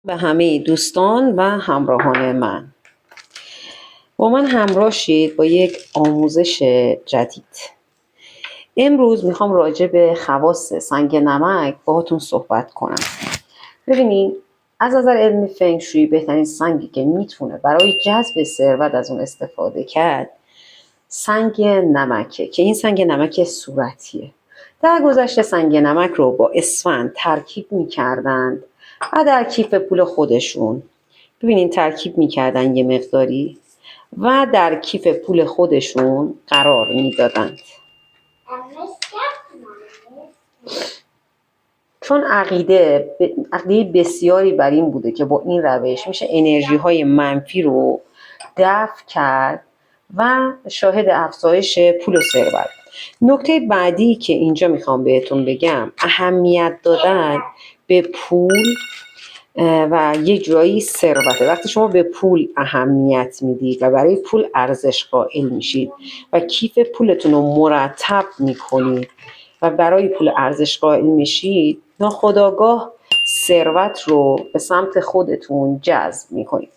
به همه دوستان و همراهان من، با من همراه شید با یک آموزش جدید. امروز میخوام راجع به خواص سنگ نمک باهاتون صحبت کنم. ببینید، از نظر علمی فنگ شویی بهترین سنگی که میتونه برای جذب ثروت از اون استفاده کرد سنگ نمکه که این سنگ نمک صورتیه. در گذشته سنگ نمک رو با اسفند ترکیب میکردند و در کیف پول خودشون ببینین ترکیب میکردن یه مقداری و در کیف پول خودشون قرار میدادند. چون عقیده بسیاری بر این بوده که با این روش میشه انرژی های منفی رو دفع کرد و شاهد افزایش پول و ثروت. نکته بعدی که اینجا میخوام بهتون بگم، اهمیت دادن به پول و یه جایی ثروته. وقتی شما به پول اهمیت میدید و برای پول ارزش قائل میشید و کیف پولتون رو مرتب میکنید و برای پول ارزش قائل میشید، ناخودآگاه ثروت رو به سمت خودتون جذب میکنید.